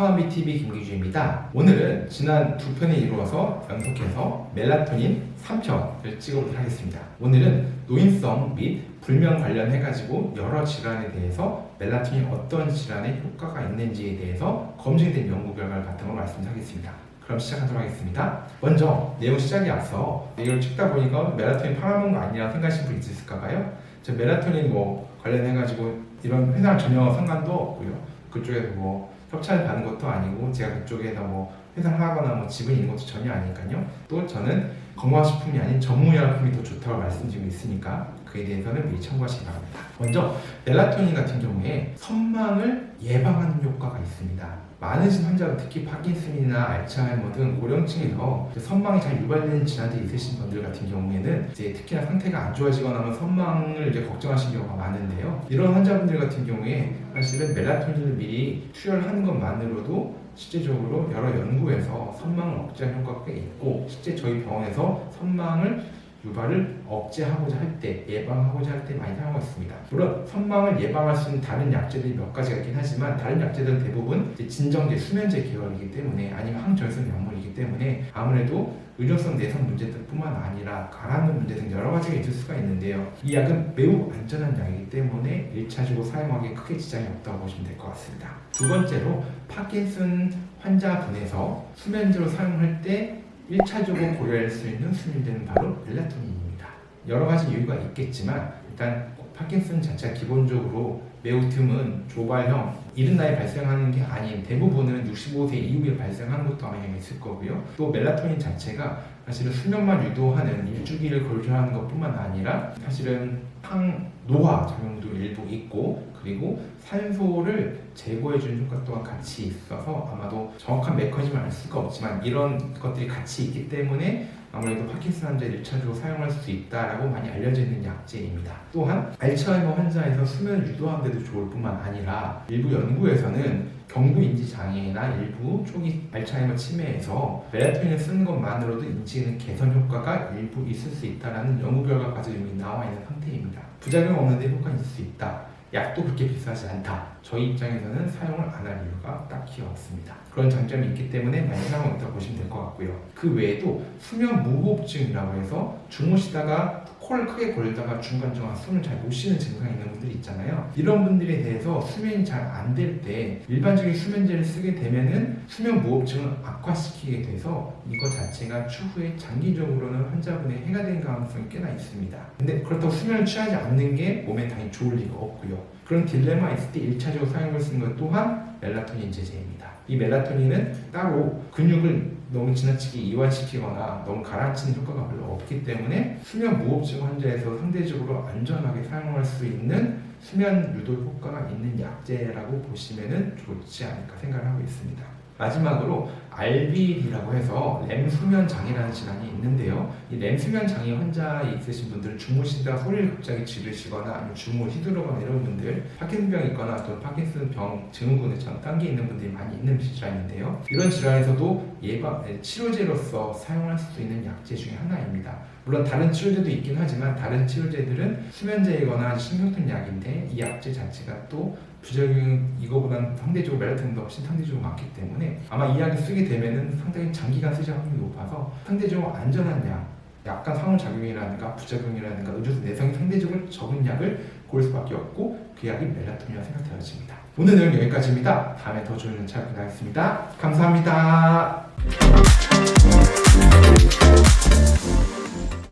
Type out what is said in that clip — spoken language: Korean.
파워미TV 김기주입니다. 오늘은 지난 두 편에 이루어서 연속해서 멜라토닌 3편을 찍어보도록 하겠습니다. 오늘은 노인성 및 불면 관련해가지고 여러 질환에 대해서 멜라토닌이 어떤 질환에 효과가 있는지에 대해서 검증된 연구 결과를 바탕으로 말씀드리겠습니다. 그럼 시작하도록 하겠습니다. 먼저 내용 시작에 앞서 이걸 찍다 보니까 멜라토닌 팔아먹은 거 아니라 생각하시는 분 있으실까봐요. 저 멜라토닌 관련해가지고 이런 회사랑 전혀 상관도 없고요. 그쪽에서 협찬을 받는 것도 아니고 제가 그쪽에서 회사를 하거나 지분이 있는 것도 전혀 아니니까요. 또 저는 건강식품이 아닌 전문의약품이 더 좋다고 말씀드리고 있으니까 그에 대해서는 미리 참고하시기 바랍니다. 먼저 멜라토닌 같은 경우에 선망을 예방하는 효과가 있습니다. 많으신 환자들, 특히 파킨슨이나 알츠하이머 등 고령층에서 선망이 잘 유발되는 질환들이 있으신 분들 같은 경우에는 특히나 상태가 안 좋아지거나 하면 선망을 걱정하시는 경우가 많은데요. 이런 환자분들 같은 경우에 사실은 멜라토닌을 미리 투여하는 것만으로도 실제적으로 여러 연구에서 선망을 억제하는 효과가 꽤 있고, 실제 저희 병원에서 선망을 유발을 억제하고자 할 때, 예방하고자 할 때 많이 사용하고 있습니다. 물론 선망을 예방할 수 있는 다른 약제들이 몇 가지가 있긴 하지만 다른 약제들은 대부분 진정제, 수면제 계열이기 때문에 아니면 항절성 약물이기 때문에 아무래도 의존성 내성 문제뿐만 아니라 가라앉는 문제 등 여러 가지가 있을 수가 있는데요. 이 약은 매우 안전한 약이기 때문에 1차적으로 사용하기에 크게 지장이 없다고 보시면 될 것 같습니다. 두 번째로 파킨슨 환자분에서 수면제로 사용할 때 1차적으로 고려할 수 있는 수면제는 바로 멜라토닌입니다. 여러 가지 이유가 있겠지만 일단 파킨슨 자체가 기본적으로 매우 드문 조발형 이른 나이에 발생하는 게 아닌 대부분은 65세 이후에 발생하는 것도 아마 있을 거고요. 또 멜라토닌 자체가 사실은 수면만 유도하는 일주기를 걸쳐하는 것뿐만 아니라 사실은 항노화 작용도 일부 있고, 그리고 산소를 제거해주는 효과 또한 같이 있어서 아마도 정확한 메커니즘을 알 수가 없지만 이런 것들이 같이 있기 때문에 아무래도 파킨슨 환자에 1차적으로 사용할 수 있다라고 많이 알려져 있는 약제입니다. 또한 알츠하이머 환자에서 수면을 유도하는 데도 좋을 뿐만 아니라 일부 연구에서는 경부인지 장애나 일부 초기 알츠하이머 치매에서 멜라토닌을 쓰는 것만으로도 인지 개선 효과가 일부 있을 수 있다는 연구 결과까지 이미 나와 있는 상태입니다. 부작용 없는데 효과가 있을 수 있다. 약도 그렇게 비싸지 않다. 저희 입장에서는 사용을 안 할 이유가 딱히 없습니다. 그런 장점이 있기 때문에 많이 사용하고 있다고 보시면 될 것 같고요. 그 외에도 수면 무호흡증이라고 해서 주무시다가 코를 크게 골다가 중간중간 숨을 잘 못 쉬는 증상이 있는 분들이 있잖아요. 이런 분들에 대해서 수면이 잘 안 될 때 일반적인 수면제를 쓰게 되면은 수면 무호흡증을 악화시키게 돼서 이거 자체가 추후에 장기적으로는 환자분의 해가 되는 가능성이 꽤나 있습니다. 근데 그렇다고 수면을 취하지 않는 게 몸에 당연히 좋을 리가 없고요. 그런 딜레마 있을 때 1차적으로 사용할 수 있는 것 또한 멜라토닌 제제입니다. 이 멜라토닌은 따로 근육을 너무 지나치게 이완시키거나 너무 가라앉히는 효과가 별로 없기 때문에 수면 무호흡증 환자에서 상대적으로 안전하게 사용할 수 있는 수면 유도 효과가 있는 약제라고 보시면 좋지 않을까 생각을 하고 있습니다. 마지막으로 RBD라고 해서 렘 수면 장애라는 질환이 있는데요. 이 렘 수면 장애 환자에 있으신 분들은 주무시다가 소리를 갑자기 지르시거나 아니면 주무를 휘두르거나 이런 분들, 파킨슨병이 있거나 또 파킨슨병 증후군에 단계 있는 분들이 많이 있는 질환인데요. 이런 질환에서도 치료제로서 사용할 수 있는 약제 중에 하나입니다. 물론 다른 치료제도 있긴 하지만 다른 치료제들은 수면제이거나 신경통 약인데 이 약제 자체가 또 부작용이 이거보다는 상대적으로 멜라토닌도 훨씬 상대적으로 많기 때문에 아마 이 약을 쓰게 되면은 상당히 장기간 쓰실 확률이 높아서 상대적으로 안전한 약, 약간 상호작용이라든가 부작용이라든가 의존성 내성이 상대적으로 적은 약을 고를 수밖에 없고 그 약이 멜라토닌이라고 생각되어집니다. 오늘 내용 여기까지입니다. 다음에 더 좋은 영상 찾아뵙겠습니다. 감사합니다.